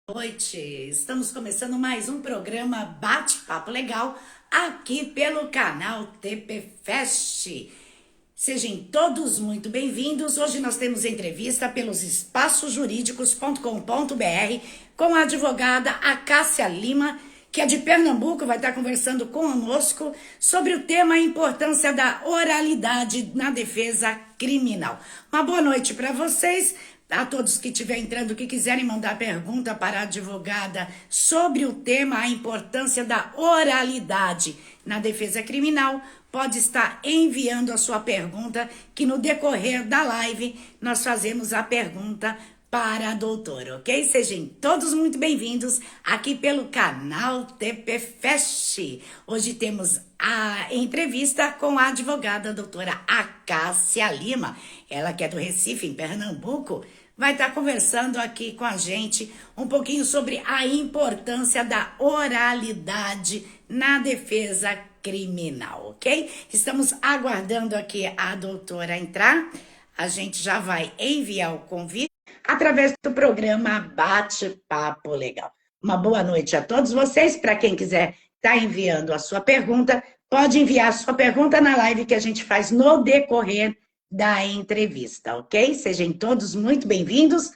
Noite. Estamos começando mais um programa Bate-Papo Legal aqui pelo canal TP Fest. Sejam todos muito bem-vindos. Hoje nós temos entrevista pelos espaçosjurídicos.com.br com a advogada Acácia Lima, que é de Pernambuco, vai estar conversando conosco sobre o tema a importância da oralidade na defesa criminal. Uma boa noite para vocês. A todos que estiverem entrando, que quiserem mandar pergunta para a advogada sobre o tema, a importância da oralidade na defesa criminal, pode estar enviando a sua pergunta, que no decorrer da live nós fazemos a pergunta para a doutora, ok? Sejam todos muito bem-vindos aqui pelo canal TP Fest. Hoje temos a entrevista com a advogada doutora Acácia Lima, ela que é do Recife, em Pernambuco, vai estar conversando aqui com a gente um pouquinho sobre a importância da oralidade na defesa criminal, ok? Estamos aguardando aqui a doutora entrar, a gente já vai enviar o convite através do programa Bate-Papo Legal. Uma boa noite a todos vocês. Para quem quiser estar enviando a sua pergunta, pode enviar a sua pergunta na live que a gente faz no decorrer da entrevista, ok? Sejam todos muito bem-vindos.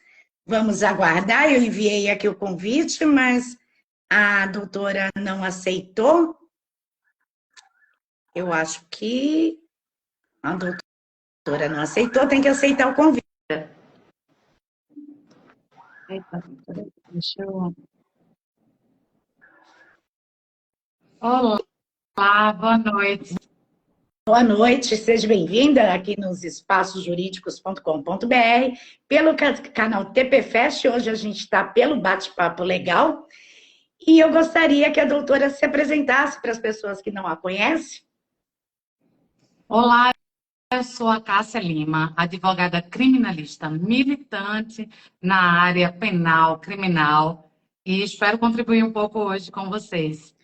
Vamos aguardar. Eu enviei aqui o convite, mas a doutora não aceitou. Eu acho que a doutora não aceitou, tem que aceitar o convite. Eita, deixa eu... Olá, boa noite. Boa noite, seja bem-vinda aqui nos espaçosjurídicos.com.br, pelo canal TP Fest. Hoje a gente está pelo Bate-Papo Legal e eu gostaria que a doutora se apresentasse para as pessoas que não a conhecem. Olá, eu sou a Cássia Lima, advogada criminalista, militante na área penal, criminal, e espero contribuir um pouco hoje com vocês.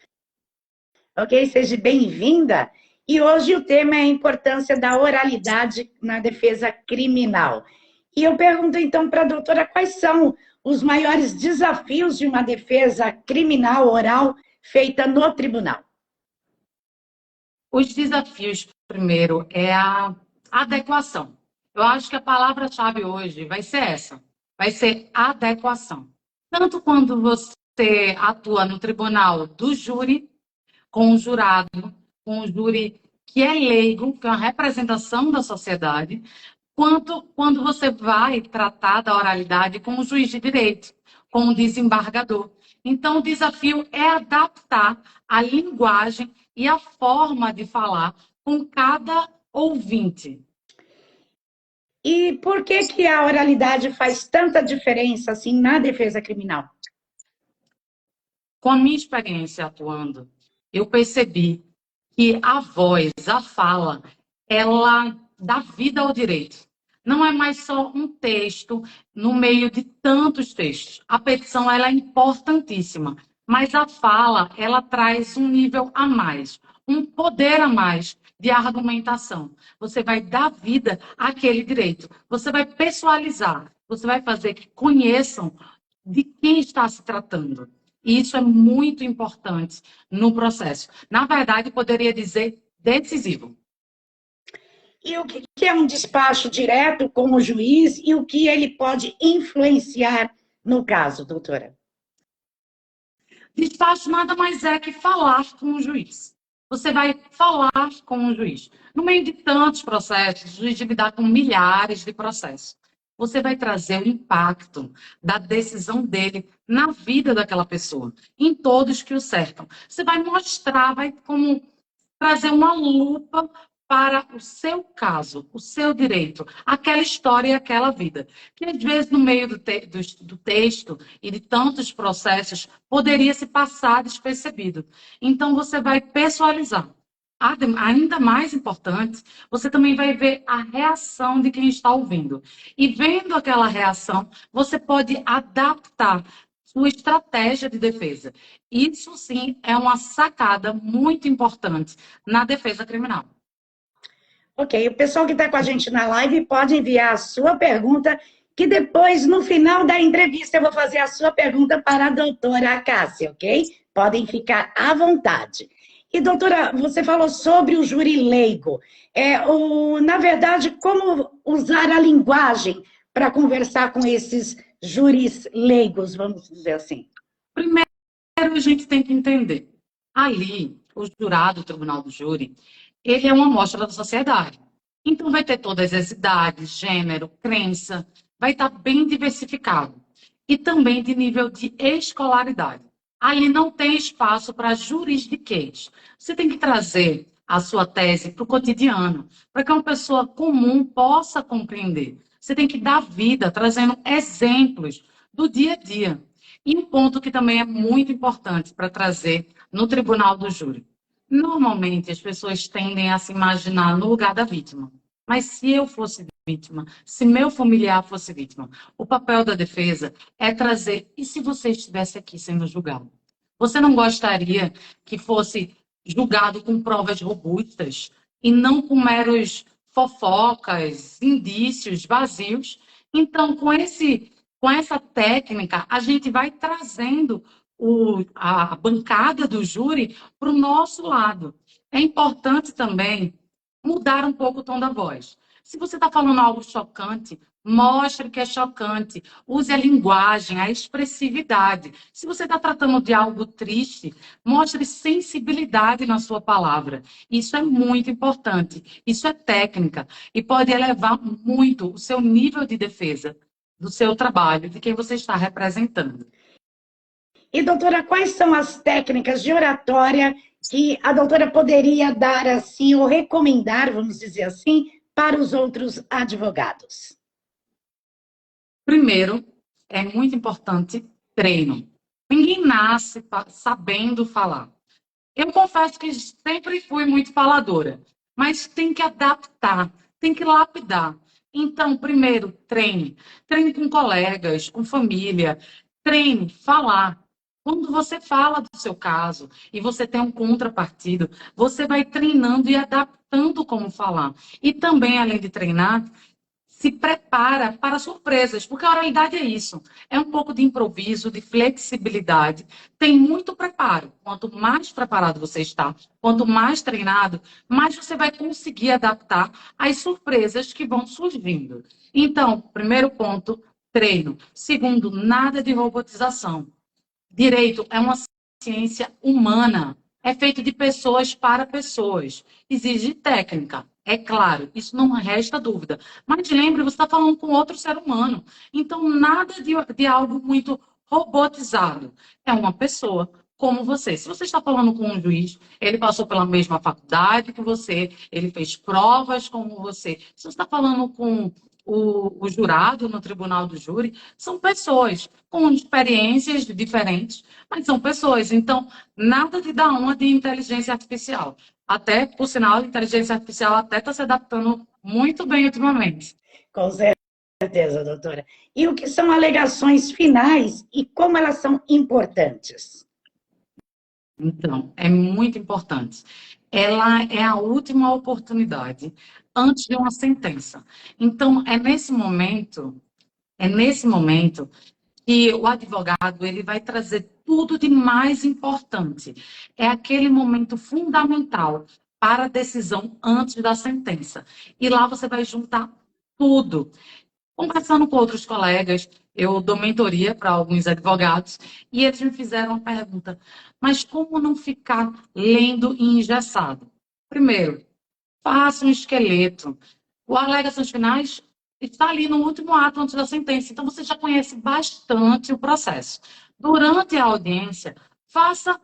Ok, seja bem-vinda. E hoje o tema é a importância da oralidade na defesa criminal. E eu pergunto então para a doutora quais são os maiores desafios de uma defesa criminal oral feita no tribunal. Os desafios, primeiro, é a adequação. Eu acho que a palavra-chave hoje vai ser essa, vai ser adequação. Tanto quando você atua no tribunal do júri, com o jurado, com o júri que é leigo, que é uma representação da sociedade, quanto quando você vai tratar da oralidade com o juiz de direito, com o desembargador. Então, o desafio é adaptar a linguagem e a forma de falar com cada ouvinte. E por que a oralidade faz tanta diferença assim na defesa criminal? Com a minha experiência atuando, eu percebi que a voz, a fala, ela dá vida ao direito. Não é mais só um texto no meio de tantos textos. A petição ela é importantíssima, mas a fala ela traz um nível a mais, um poder a mais de argumentação. Você vai dar vida àquele direito. Você vai pessoalizar. Você vai fazer que conheçam de quem está se tratando. E isso é muito importante no processo. Na verdade, poderia dizer decisivo. E o que é um despacho direto com o juiz e o que ele pode influenciar no caso, doutora? Despacho nada mais é que falar com o juiz. Você vai falar com o juiz. No meio de tantos processos, o juiz lidar com milhares de processos. Você vai trazer o impacto da decisão dele na vida daquela pessoa, em todos que o cercam. Você vai mostrar, vai como trazer uma lupa para o seu caso, o seu direito, aquela história e aquela vida. Que às vezes no meio do texto e de tantos processos poderia se passar despercebido. Então você vai pessoalizar. Ainda mais importante, você também vai ver a reação de quem está ouvindo. E vendo aquela reação, você pode adaptar sua estratégia de defesa. Isso, sim, é uma sacada muito importante na defesa criminal. Ok, o pessoal que está com a gente na live pode enviar a sua pergunta que depois, no final da entrevista, eu vou fazer a sua pergunta para a doutora Cássia, ok? Podem ficar à vontade. E, doutora, você falou sobre o júri leigo. Na verdade, como usar a linguagem para conversar com esses júris leigos, vamos dizer assim? Primeiro, a gente tem que entender. Ali, o jurado, o tribunal do júri, ele é uma amostra da sociedade. Então, vai ter todas as idades, gênero, crença, vai estar bem diversificado. E também de nível de escolaridade. Ali não tem espaço para juridiquês. Você tem que trazer a sua tese para o cotidiano, para que uma pessoa comum possa compreender. Você tem que dar vida, trazendo exemplos do dia a dia. E um ponto que também é muito importante para trazer no tribunal do júri. Normalmente, as pessoas tendem a se imaginar no lugar da vítima. Mas se eu fosse vítima, se meu familiar fosse vítima, o papel da defesa é trazer, e se você estivesse aqui sendo julgado? Você não gostaria que fosse julgado com provas robustas e não com meros fofocas, indícios vazios? Então, com essa técnica, a gente vai trazendo a bancada do júri para o nosso lado. É importante também mudar um pouco o tom da voz. Se você está falando algo chocante, mostre que é chocante. Use a linguagem, a expressividade. Se você está tratando de algo triste, mostre sensibilidade na sua palavra. Isso é muito importante. Isso é técnica e pode elevar muito o seu nível de defesa do seu trabalho, de quem você está representando. E, doutora, quais são as técnicas de oratória que a doutora poderia dar assim, ou recomendar, vamos dizer assim, para os outros advogados? Primeiro, é muito importante treino. Ninguém nasce sabendo falar. Eu confesso que sempre fui muito faladora, mas tem que adaptar, tem que lapidar. Então, primeiro, treine. Treine com colegas, com família. Treine, falar. Quando você fala do seu caso e você tem um contrapartido, você vai treinando e adaptando como falar. E também, além de treinar, se prepara para surpresas, porque a oralidade é isso. É um pouco de improviso, de flexibilidade. Tem muito preparo. Quanto mais preparado você está, quanto mais treinado, mais você vai conseguir adaptar às surpresas que vão surgindo. Então, primeiro ponto, treino. Segundo, nada de robotização. Direito é uma ciência humana. É feito de pessoas para pessoas. Exige técnica. É claro, isso não resta dúvida. Mas lembre, você está falando com outro ser humano. Então, nada de algo muito robotizado. É uma pessoa como você. Se você está falando com um juiz, ele passou pela mesma faculdade que você, ele fez provas como você. Se você está falando com o jurado no tribunal do júri, são pessoas com experiências diferentes, mas são pessoas. Então, nada de dar uma de inteligência artificial. Até, por sinal, a inteligência artificial até está se adaptando muito bem ultimamente. Com certeza, doutora. E o que são alegações finais e como elas são importantes? Então, é muito importante. Ela é a última oportunidade antes de uma sentença. Então, é nesse momento que o advogado ele vai trazer tudo de mais importante. É aquele momento fundamental para a decisão antes da sentença. E lá você vai juntar tudo. Conversando com outros colegas, eu dou mentoria para alguns advogados e eles me fizeram uma pergunta: mas como não ficar lendo e engessado? Primeiro, faça um esqueleto. O alegações finais está ali no último ato antes da sentença, então você já conhece bastante o processo. Durante a audiência, faça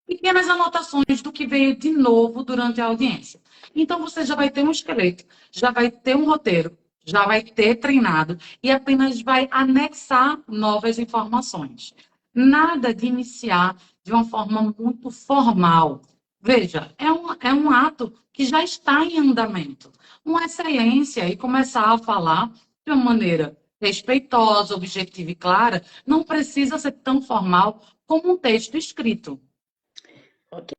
pequenas anotações do que veio de novo durante a audiência. Então você já vai ter um esqueleto, já vai ter um roteiro, já vai ter treinado e apenas vai anexar novas informações. Nada de iniciar de uma forma muito formal. Veja, é um ato que já está em andamento. Uma excelência e começar a falar de uma maneira respeitosa, objetiva e clara, não precisa ser tão formal como um texto escrito. Ok.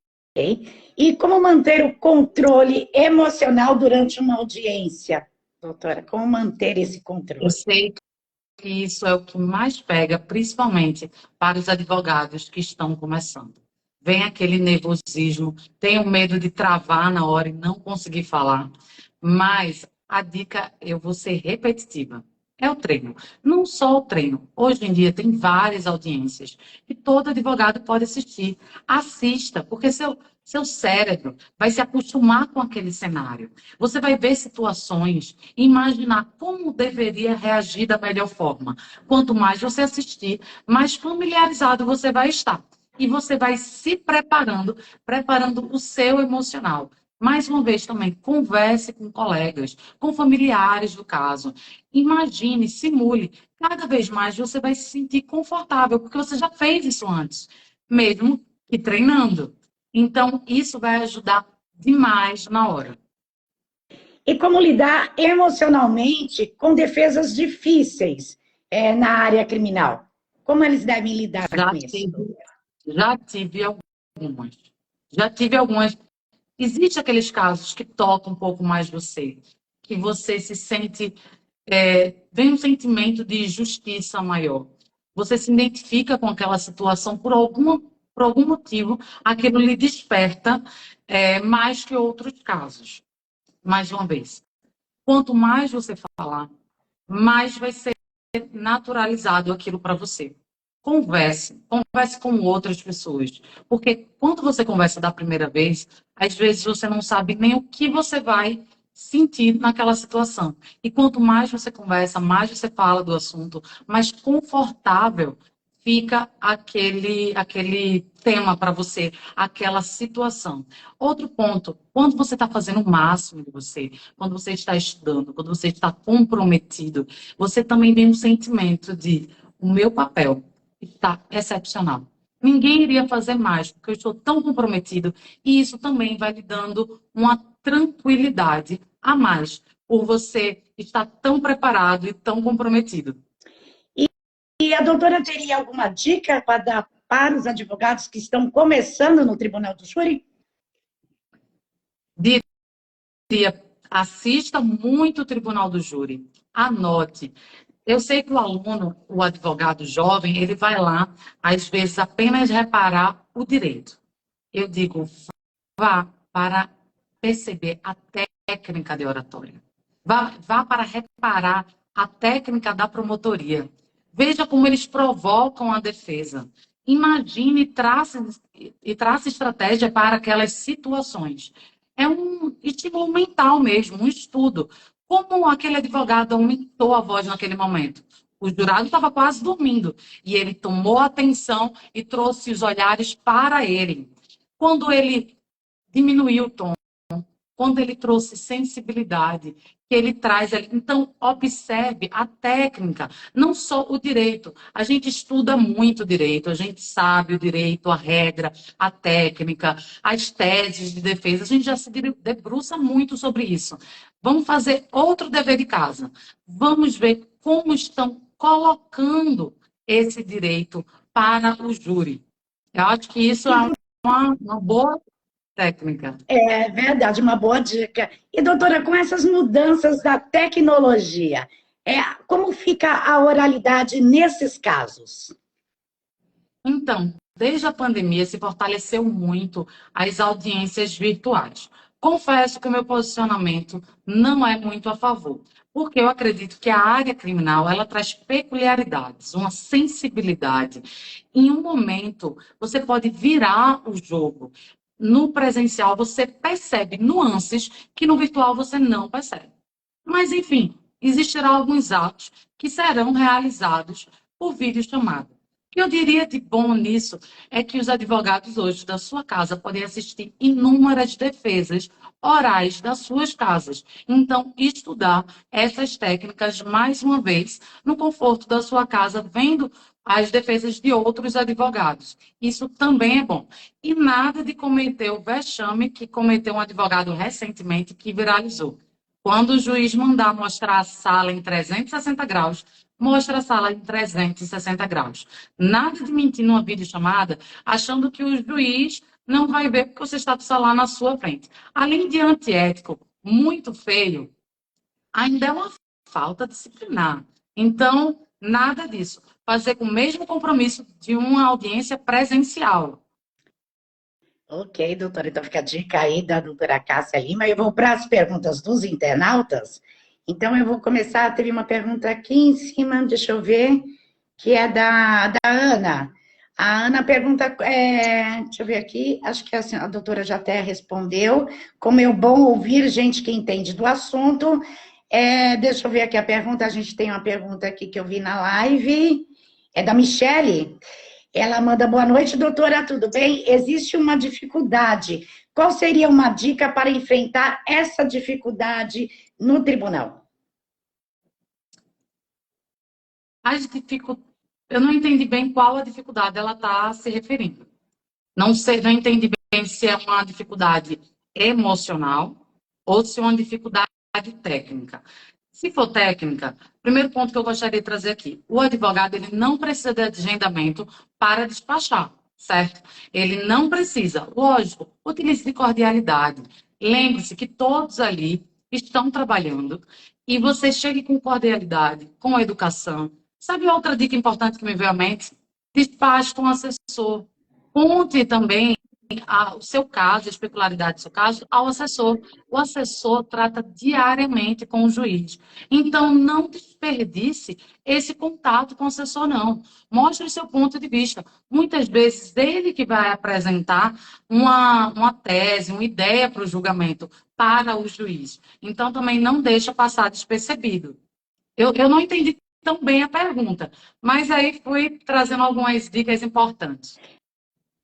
E como manter o controle emocional durante uma audiência, doutora? Como manter esse Eu controle? sei que isso é o que mais pega, principalmente para os advogados que estão começando. Vem aquele nervosismo, tem o medo de travar na hora e não conseguir falar, mas a dica, eu vou ser repetitiva, é o treino. Não só o treino. Hoje em dia tem várias audiências que todo advogado pode assistir. Assista, porque seu cérebro vai se acostumar com aquele cenário. Você vai ver situações e imaginar como deveria reagir da melhor forma. Quanto mais você assistir, mais familiarizado você vai estar. E você vai se preparando, preparando o seu emocional. Mais uma vez também, converse com colegas, com familiares do caso. Imagine, simule. Cada vez mais você vai se sentir confortável, porque você já fez isso antes, mesmo que treinando. Então, isso vai ajudar demais na hora. E como lidar emocionalmente com defesas difíceis na área criminal? Como eles devem lidar Já com isso? já tive algumas. Já tive algumas. Existem aqueles casos que tocam um pouco mais você, que você se sente, vem um sentimento de justiça maior. Você se identifica com aquela situação por algum motivo, aquilo lhe desperta mais que outros casos. Mais uma vez, quanto mais você falar, mais vai ser naturalizado aquilo para você. Converse com outras pessoas. Porque quando você conversa da primeira vez, às vezes você não sabe nem o que você vai sentir naquela situação. E quanto mais você conversa, mais você fala do assunto, mais confortável fica aquele tema para você, aquela situação. Outro ponto, quando você está fazendo o máximo de você, quando você está estudando, quando você está comprometido, você também tem um sentimento de o meu papel está excepcional. Ninguém iria fazer mais, porque eu estou tão comprometido, e isso também vai lhe dando uma tranquilidade a mais, por você estar tão preparado e tão comprometido. E a doutora teria alguma dica para dar para os advogados que estão começando no Tribunal do Júri? Diria, assista muito o Tribunal do Júri. Anote. Eu sei que o aluno, o advogado jovem, ele vai lá, às vezes, apenas reparar o direito. Eu digo, vá para perceber a técnica de oratória. Vá para reparar a técnica da promotoria. Veja como eles provocam a defesa. Imagine e trace estratégia para aquelas situações. É um estímulo mental mesmo, um estudo. Como aquele advogado aumentou a voz naquele momento? O jurado estava quase dormindo e ele tomou atenção e trouxe os olhares para ele. Quando ele diminuiu o tom, quando ele trouxe sensibilidade, que ele traz ali. Então, observe a técnica, não só o direito. A gente estuda muito direito, a gente sabe o direito, a regra, a técnica, as teses de defesa, a gente já se debruça muito sobre isso. Vamos fazer outro dever de casa. Vamos ver como estão colocando esse direito para o júri. Eu acho que isso é uma boa técnica. É verdade, uma boa dica. E, doutora, com essas mudanças da tecnologia, como fica a oralidade nesses casos? Então, desde a pandemia se fortaleceu muito as audiências virtuais. Confesso que o meu posicionamento não é muito a favor, porque eu acredito que a área criminal ela traz peculiaridades, uma sensibilidade. Em um momento, você pode virar o jogo. No presencial, você percebe nuances que no virtual você não percebe. Mas, enfim, existirão alguns atos que serão realizados por videochamada. O que eu diria de bom nisso é que os advogados hoje da sua casa podem assistir inúmeras defesas orais das suas casas. Então, estudar essas técnicas, mais uma vez, no conforto da sua casa, vendo as defesas de outros advogados. Isso também é bom. E nada de cometer o vexame que cometeu um advogado recentemente que viralizou. Quando o juiz mandar mostrar a sala em 360 graus, mostra a sala em 360 graus. Nada de mentir numa videochamada, achando que o juiz não vai ver porque você está com o celular na sua frente. Além de antiético, muito feio, ainda é uma falta disciplinar. Então, Nada disso. Fazer com o mesmo compromisso de uma audiência presencial. Ok, doutora, então fica a dica aí da doutora Cássia Lima. Eu vou para as perguntas dos internautas. Então, eu vou começar. Teve uma pergunta aqui em cima, deixa eu ver, que é da Ana. A Ana pergunta, deixa eu ver aqui, acho que a doutora já até respondeu. Como é bom ouvir gente que entende do assunto. Deixa eu ver aqui a pergunta. A gente tem uma pergunta aqui que eu vi na live. É da Michele. Ela manda, boa noite, doutora, tudo bem? Existe uma dificuldade. Qual seria uma dica para enfrentar essa dificuldade no tribunal? Eu não entendi bem qual a dificuldade ela está se referindo. Não sei, não entendi bem se é uma dificuldade emocional ou se é uma dificuldade técnica. Se for técnica, primeiro ponto que eu gostaria de trazer aqui, o advogado ele não precisa de agendamento para despachar, certo? Ele não precisa. Lógico, utilize de cordialidade. Lembre-se que todos ali estão trabalhando e você chegue com cordialidade, com educação. Sabe outra dica importante que me veio à mente? Despache com o assessor. Conte também o seu caso, a especularidade do seu caso, ao assessor. O assessor trata diariamente com o juiz. Então, não desperdice esse contato com o assessor, não. Mostre o seu ponto de vista. Muitas vezes, ele que vai apresentar uma tese, uma ideia para o julgamento para o juiz. Então, também não deixa passar despercebido. Eu não entendi tão bem a pergunta, mas aí fui trazendo algumas dicas importantes.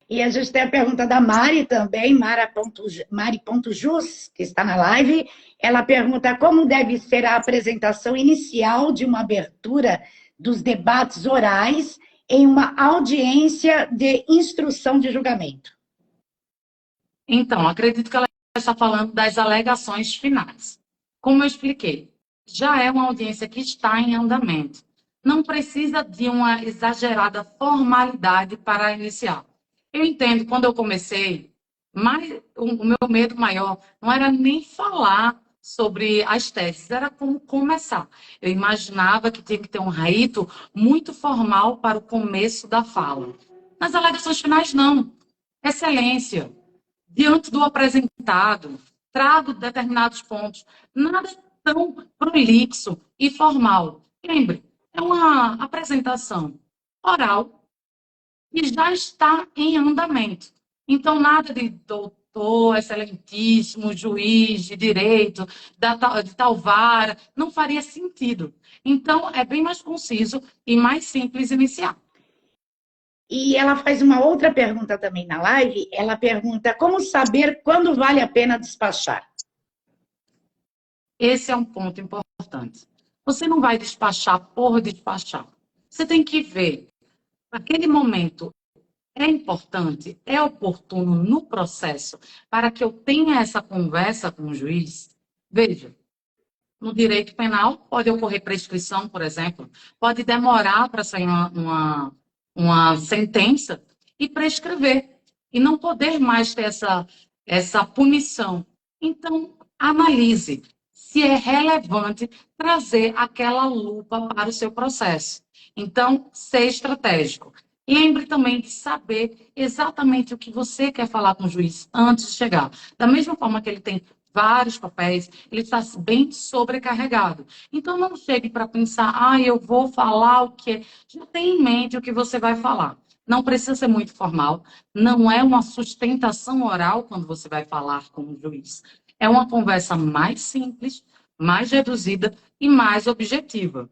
E a gente tem a pergunta da Mari também, Mari.jus, que está na live. Ela pergunta como deve ser a apresentação inicial de uma abertura dos debates orais em uma audiência de instrução de julgamento. Então, acredito que ela está falando das alegações finais. Como eu expliquei, já é uma audiência que está em andamento. Não precisa de uma exagerada formalidade para iniciar. Eu entendo, quando eu comecei, mas o meu medo maior não era nem falar sobre as teses, era como começar. Eu imaginava que tinha que ter um rito muito formal para o começo da fala. Nas alegações finais, não. Excelência, diante do apresentado, trago determinados pontos. Nada tão prolixo e formal. Lembre, é uma apresentação oral e já está em andamento. Então, nada de doutor, excelentíssimo, juiz de direito, de tal vara, não faria sentido. Então, é bem mais conciso e mais simples iniciar. E ela faz uma outra pergunta também na live. Ela pergunta como saber quando vale a pena despachar. Esse é um ponto importante. Você não vai despachar por despachar. Você tem que ver, naquele momento, é importante, é oportuno no processo para que eu tenha essa conversa com o juiz? Veja, no direito penal pode ocorrer prescrição, por exemplo, pode demorar para sair uma sentença e prescrever, e não poder mais ter essa punição. Então, analise se é relevante trazer aquela lupa para o seu processo. Então, ser estratégico. Lembre também de saber exatamente o que você quer falar com o juiz antes de chegar. Da mesma forma que ele tem vários papéis, ele está bem sobrecarregado. Então, não chegue para pensar, eu vou falar o que... Já tem em mente o que você vai falar. Não precisa ser muito formal, não é uma sustentação oral quando você vai falar com o juiz. É uma conversa mais simples, mais reduzida e mais objetiva.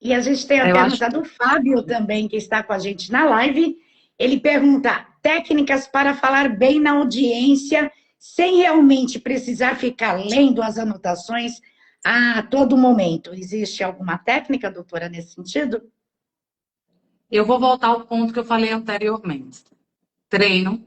E a gente tem a pergunta do Fábio também, que está com a gente na live. Ele pergunta, técnicas para falar bem na audiência, sem realmente precisar ficar lendo as anotações a todo momento. Existe alguma técnica, doutora, nesse sentido? Eu vou voltar ao ponto que eu falei anteriormente. Treino,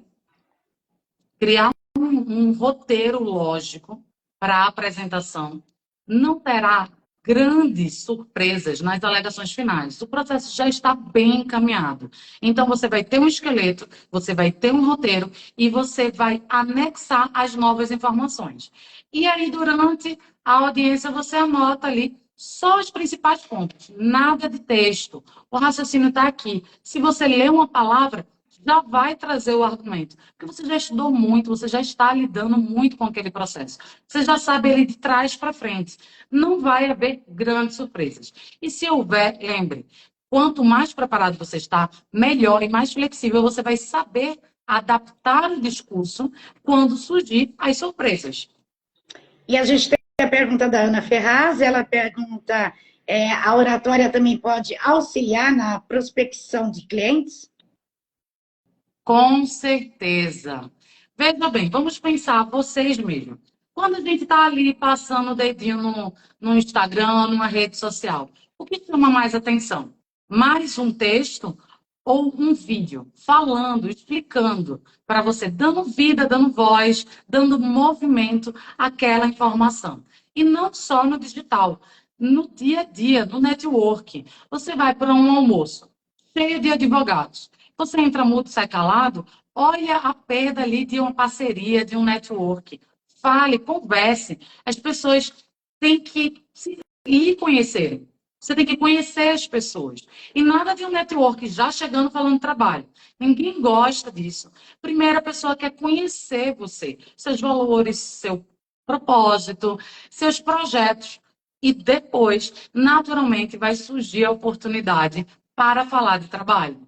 criar um roteiro lógico para a apresentação. Não terá grandes surpresas nas alegações finais. O processo já está bem encaminhado. Então, você vai ter um esqueleto, você vai ter um roteiro e você vai anexar as novas informações. E aí, durante a audiência, você anota ali Só os principais pontos, nada de texto. O raciocínio está aqui. Se você lê uma palavra, já vai trazer o argumento. Porque você já estudou muito, você já está lidando muito com aquele processo. Você já sabe ele de trás para frente. Não vai haver grandes surpresas. E se houver, lembre, quanto mais preparado você está, melhor e mais flexível você vai saber adaptar o discurso quando surgir as surpresas. E a gente tem a pergunta da Ana Ferraz, ela pergunta, a oratória também pode auxiliar na prospecção de clientes? Com certeza. Veja bem, vamos pensar vocês mesmos. Quando a gente está ali passando o dedinho no Instagram, numa rede social, o que chama mais atenção? Mais um texto ou um vídeo falando, explicando para você, dando vida, dando voz, dando movimento àquela informação. E não só no digital, no dia a dia, no network. Você vai para um almoço cheio de advogados. Você entra mudo, sai calado, olha a perda ali de uma parceria, de um network. Fale, converse. As pessoas têm que lhe conhecerem. Você tem que conhecer as pessoas. E nada de um network já chegando falando trabalho. Ninguém gosta disso. Primeiro, a pessoa quer conhecer você, seus valores, seu propósito, seus projetos. E depois, naturalmente, vai surgir a oportunidade para falar de trabalho.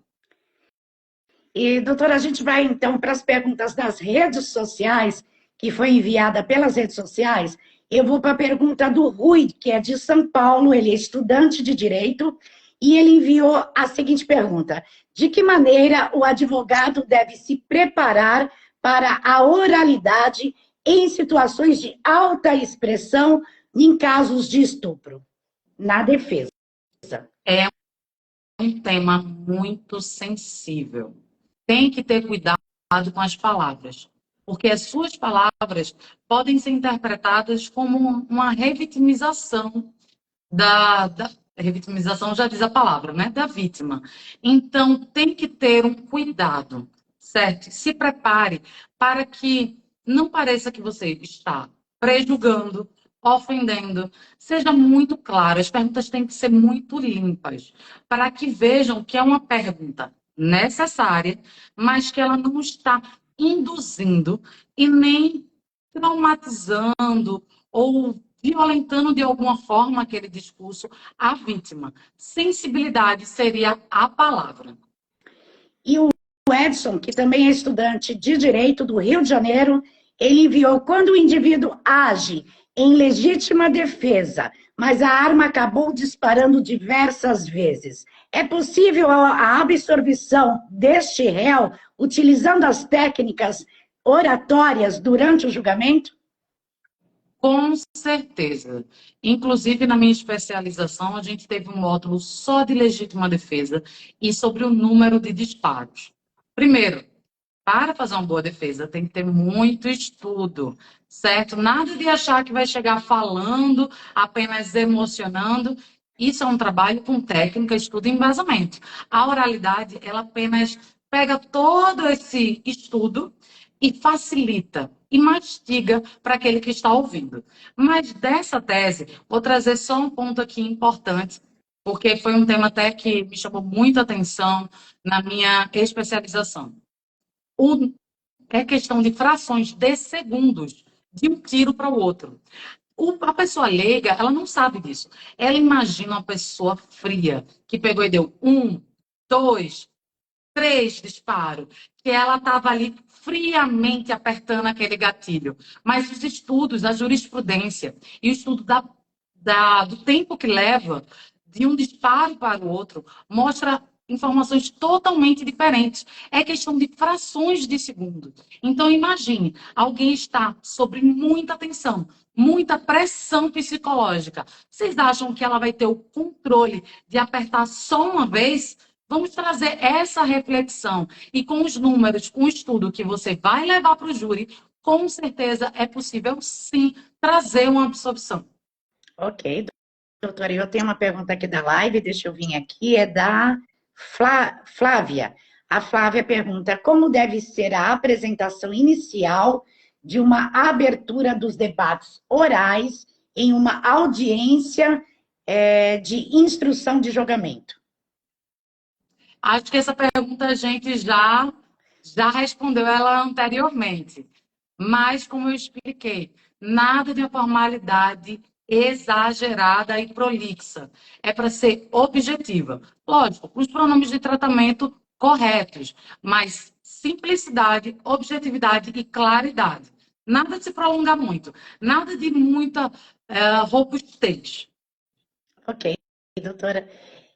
E, doutora, a gente vai então para as perguntas das redes sociais, que foi enviada pelas redes sociais. Eu vou para a pergunta do Rui, que é de São Paulo, ele é estudante de Direito, e ele enviou a seguinte pergunta: de que maneira o advogado deve se preparar para a oralidade em situações de alta expressão em casos de estupro, na defesa? É um tema muito sensível. Tem que ter cuidado com as palavras, porque as suas palavras podem ser interpretadas como uma revitimização da revitimização já diz a palavra, né? Da vítima. Então, tem que ter um cuidado, certo? Se prepare para que não pareça que você está prejulgando, ofendendo. Seja muito claro, as perguntas têm que ser muito limpas, para que vejam que é uma pergunta necessária, mas que ela não está induzindo e nem traumatizando ou violentando de alguma forma aquele discurso à vítima. Sensibilidade seria a palavra. E o Edson, que também é estudante de Direito do Rio de Janeiro, ele enviou: quando o indivíduo age em legítima defesa, mas a arma acabou disparando diversas vezes, é possível a absorção deste réu utilizando as técnicas oratórias durante o julgamento? Com certeza. Inclusive, na minha especialização, a gente teve um módulo só de legítima defesa e sobre o número de disparos. Primeiro, para fazer uma boa defesa, tem que ter muito estudo, certo? Nada de achar que vai chegar falando, apenas emocionando. Isso é um trabalho com técnica, estudo e embasamento. A oralidade, ela apenas pega todo esse estudo e facilita e mastiga para aquele que está ouvindo. Mas dessa tese, vou trazer só um ponto aqui importante, porque foi um tema até que me chamou muita atenção na minha especialização. É questão de frações de segundos de um tiro para o outro. A pessoa leiga, ela não sabe disso. Ela imagina uma pessoa fria, que pegou e deu 1, 2, 3 disparos, que ela estava ali friamente apertando aquele gatilho. Mas os estudos, a jurisprudência e o estudo do tempo que leva de um disparo para o outro mostra informações totalmente diferentes. É questão de frações de segundo. Então, imagine, alguém está sob muita tensão, muita pressão psicológica. Vocês acham que ela vai ter o controle de apertar só uma vez? Vamos trazer essa reflexão. E com os números, com o estudo que você vai levar para o júri, com certeza é possível, sim, trazer uma absorção. Ok, doutora, eu tenho uma pergunta aqui da live, deixa eu vir aqui, é da Flávia. A Flávia pergunta: como deve ser a apresentação inicial de uma abertura dos debates orais em uma audiência de instrução de julgamento? Acho que essa pergunta a gente já respondeu ela anteriormente. Mas, como eu expliquei, nada de uma formalidade exagerada e prolixa. É para ser objetiva. Lógico, com os pronomes de tratamento corretos, mas simplicidade, objetividade e claridade. Nada de se prolongar muito, nada de muita robustez. Ok, doutora.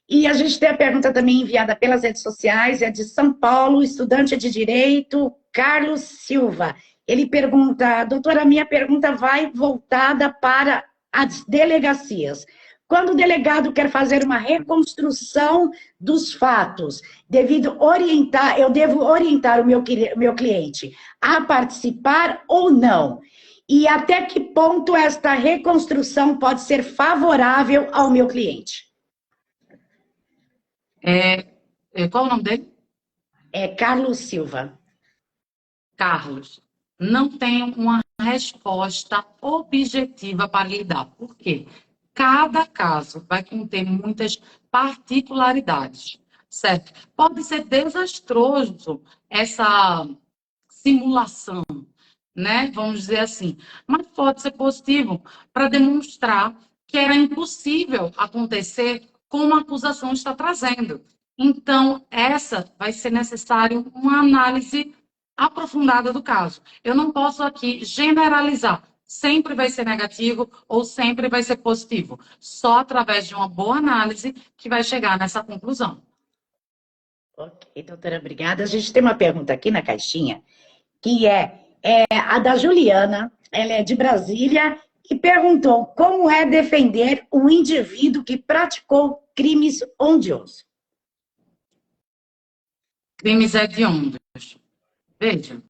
E a gente tem a pergunta também enviada pelas redes sociais, é de São Paulo, estudante de Direito, Carlos Silva. Ele pergunta, doutora, minha pergunta vai voltada para as delegacias. Quando o delegado quer fazer uma reconstrução dos fatos, eu devo orientar o meu cliente a participar ou não? E até que ponto esta reconstrução pode ser favorável ao meu cliente? Qual o nome dele? É Carlos Silva. Carlos, não tenho uma resposta objetiva para lhe dar. Por quê? Cada caso vai conter muitas particularidades, certo? Pode ser desastroso essa simulação, né? Vamos dizer assim, mas pode ser positivo para demonstrar que era impossível acontecer como a acusação está trazendo. Então, essa vai ser necessário uma análise aprofundada do caso. Eu não posso aqui generalizar. Sempre vai ser negativo ou sempre vai ser positivo. Só através de uma boa análise que vai chegar nessa conclusão. Ok, doutora, obrigada. A gente tem uma pergunta aqui na caixinha, que é a da Juliana, ela é de Brasília, e perguntou como é defender um indivíduo que praticou crimes odiosos. Crimes hediondos. Veja,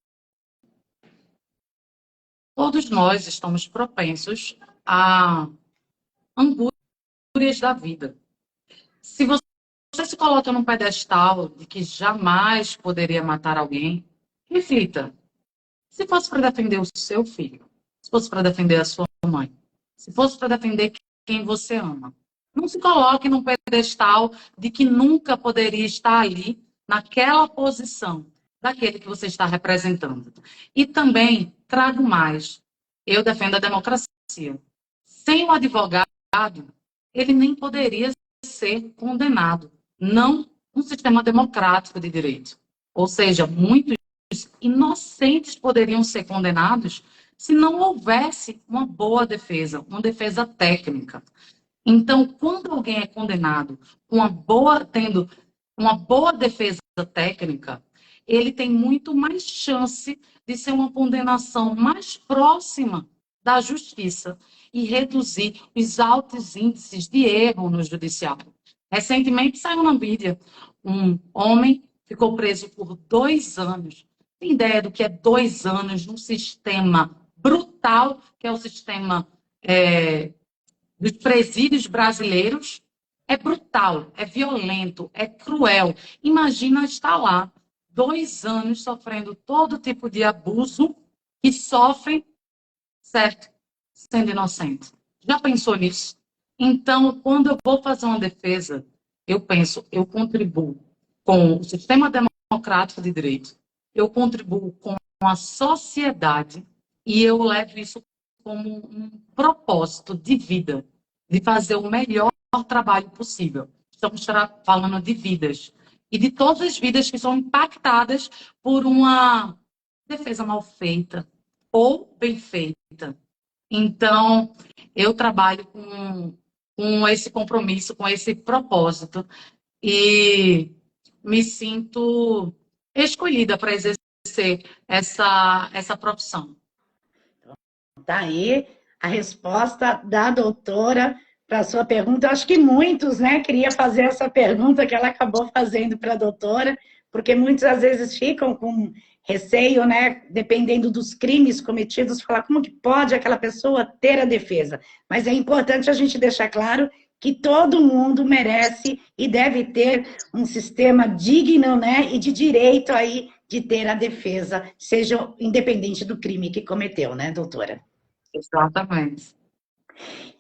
todos nós estamos propensos a angústias da vida. Se você se coloca num pedestal de que jamais poderia matar alguém, reflita. Se fosse para defender o seu filho, se fosse para defender a sua mãe, se fosse para defender quem você ama, não se coloque num pedestal de que nunca poderia estar ali, naquela posição daquele que você está representando. E também trago mais. Eu defendo a democracia. Sem o advogado, ele nem poderia ser condenado. Não um sistema democrático de direito. Ou seja, muitos inocentes poderiam ser condenados se não houvesse uma boa defesa, uma defesa técnica. Então, quando alguém é condenado tendo uma boa defesa técnica, ele tem muito mais chance de ser uma condenação mais próxima da justiça e reduzir os altos índices de erro no judiciário. Recentemente saiu na mídia, um homem ficou preso por 2 anos. Tem ideia do que é 2 anos num sistema brutal, que é o sistema dos presídios brasileiros? É brutal, é violento, é cruel. Imagina estar lá 2 anos sofrendo todo tipo de abuso que sofrem, certo? Sendo inocente. Já pensou nisso? Então, quando eu vou fazer uma defesa, eu penso, eu contribuo com o sistema democrático de direito, eu contribuo com a sociedade e eu levo isso como um propósito de vida, de fazer o melhor trabalho possível. Estamos falando de vidas e de todas as vidas que são impactadas por uma defesa mal feita ou bem feita. Então, eu trabalho com esse compromisso, com esse propósito e me sinto escolhida para exercer essa profissão. Tá aí a resposta da doutora para a sua pergunta. Eu acho que muitos, né, queria fazer essa pergunta que ela acabou fazendo para a doutora, porque muitos às vezes ficam com receio, né, dependendo dos crimes cometidos, falar como que pode aquela pessoa ter a defesa. Mas é importante a gente deixar claro que todo mundo merece e deve ter um sistema digno, né, e de direito aí de ter a defesa, seja independente do crime que cometeu, né, doutora? Exatamente.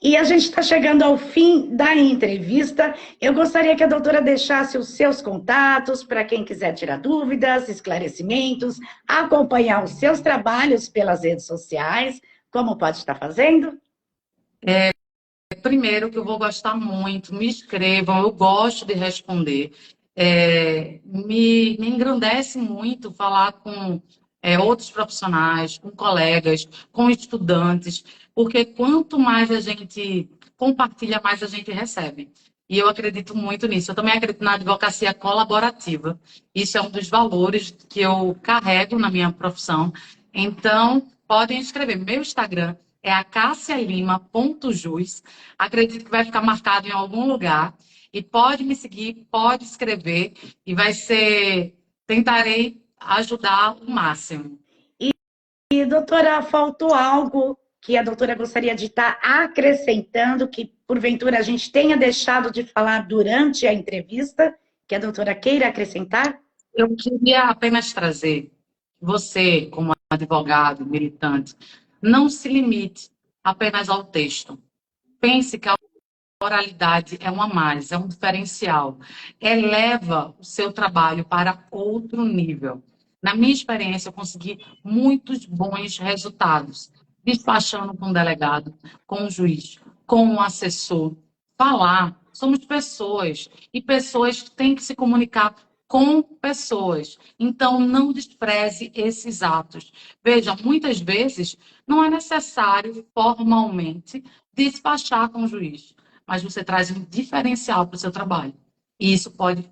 E a gente está chegando ao fim da entrevista. Eu gostaria que a doutora deixasse os seus contatos para quem quiser tirar dúvidas, esclarecimentos, acompanhar os seus trabalhos pelas redes sociais, como pode estar fazendo. Primeiro, que eu vou gostar muito, me escrevam, eu gosto de responder. Me engrandece muito falar com outros profissionais, com colegas, com estudantes, porque quanto mais a gente compartilha, mais a gente recebe. E eu acredito muito nisso. Eu também acredito na advocacia colaborativa. Isso é um dos valores que eu carrego na minha profissão. Então, podem escrever. Meu Instagram é acacialima.jus. Acredito que vai ficar marcado em algum lugar. E pode me seguir, pode escrever. E vai ser... Tentarei ajudar o máximo. E, doutora, faltou algo que a doutora gostaria de estar acrescentando, que porventura a gente tenha deixado de falar durante a entrevista, que a doutora queira acrescentar? Eu queria apenas trazer você, como advogado, militante, não se limite apenas ao texto. Pense que a oralidade é um a mais, é um diferencial. Eleva o seu trabalho para outro nível. Na minha experiência, eu consegui muitos bons resultados, despachando com o delegado, com o juiz, com o assessor. Falar, somos pessoas, e pessoas têm que se comunicar com pessoas. Então, não despreze esses atos. Veja, muitas vezes não é necessário formalmente despachar com o juiz, mas você traz um diferencial para o seu trabalho. E isso pode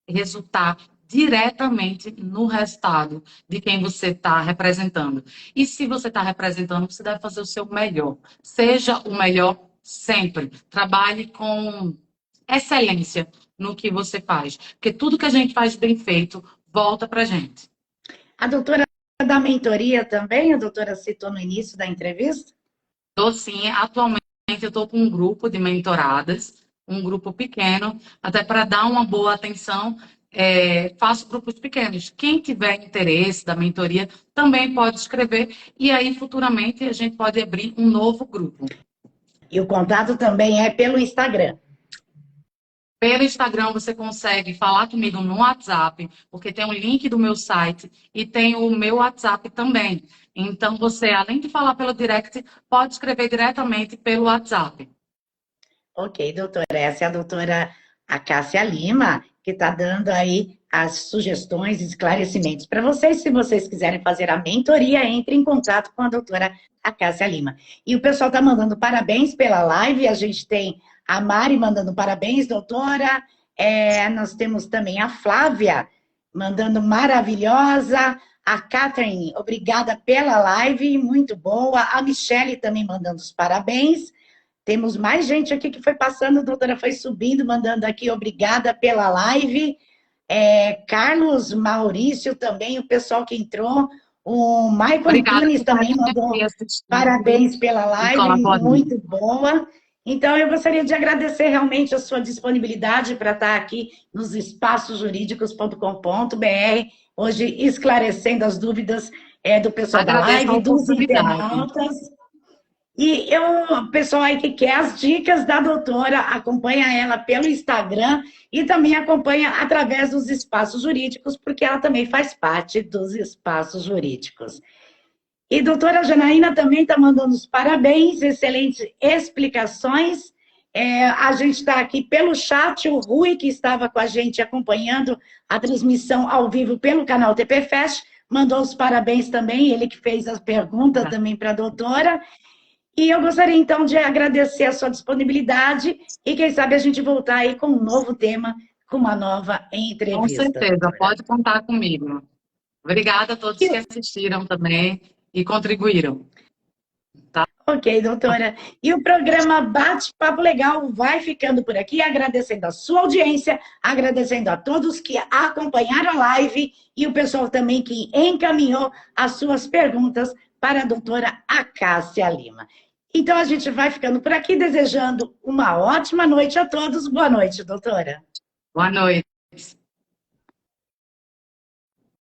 resultar diretamente no resultado de quem você está representando. E se você está representando, você deve fazer o seu melhor. Seja o melhor sempre. Trabalhe com excelência no que você faz. Porque tudo que a gente faz bem feito volta para a gente. A doutora da mentoria também, a doutora citou no início da entrevista? Estou sim, atualmente eu estou com um grupo de mentoradas, um grupo pequeno, até para dar uma boa atenção, faço grupos pequenos. Quem tiver interesse da mentoria também pode escrever, e aí futuramente a gente pode abrir um novo grupo. E o contato também é pelo Instagram. Pelo Instagram você consegue falar comigo no WhatsApp, porque tem um link do meu site e tem o meu WhatsApp também. Então você, além de falar pelo direct, pode escrever diretamente pelo WhatsApp. Ok, doutora. Essa é a doutora Acácia Lima, que está dando aí as sugestões e esclarecimentos para vocês. Se vocês quiserem fazer a mentoria, entre em contato com a doutora Acácia Lima. E o pessoal está mandando parabéns pela live. A gente tem a Mari mandando parabéns, doutora. Nós temos também a Flávia mandando maravilhosa. A Catherine, obrigada pela live, muito boa. A Michele também mandando os parabéns. Temos mais gente aqui que foi passando, a doutora foi subindo, mandando aqui, obrigada pela live. Carlos Maurício também, o pessoal que entrou. O Michael Antunes também mandou parabéns pela live, muito boa. Então, eu gostaria de agradecer realmente a sua disponibilidade para estar aqui nos espaçosjurídicos.com.br, hoje esclarecendo as dúvidas do pessoal da live, dos internautas. E o pessoal aí que quer as dicas da doutora, acompanha ela pelo Instagram e também acompanha através dos espaços jurídicos, porque ela também faz parte dos espaços jurídicos. E doutora Janaína também está mandando os parabéns, excelentes explicações. A gente está aqui pelo chat, o Rui, que estava com a gente acompanhando a transmissão ao vivo pelo canal TPFest, mandou os parabéns também, ele que fez as perguntas também para a doutora. E eu gostaria, então, de agradecer a sua disponibilidade e, quem sabe, a gente voltar aí com um novo tema, com uma nova entrevista. Com certeza, doutora. Pode contar comigo. Obrigada a todos que assistiram também e contribuíram. Tá? Ok, doutora. E o programa Bate-Papo Legal vai ficando por aqui, agradecendo a sua audiência, agradecendo a todos que acompanharam a live e o pessoal também que encaminhou as suas perguntas para a doutora Acácia Lima. Então, a gente vai ficando por aqui, desejando uma ótima noite a todos. Boa noite, doutora. Boa noite.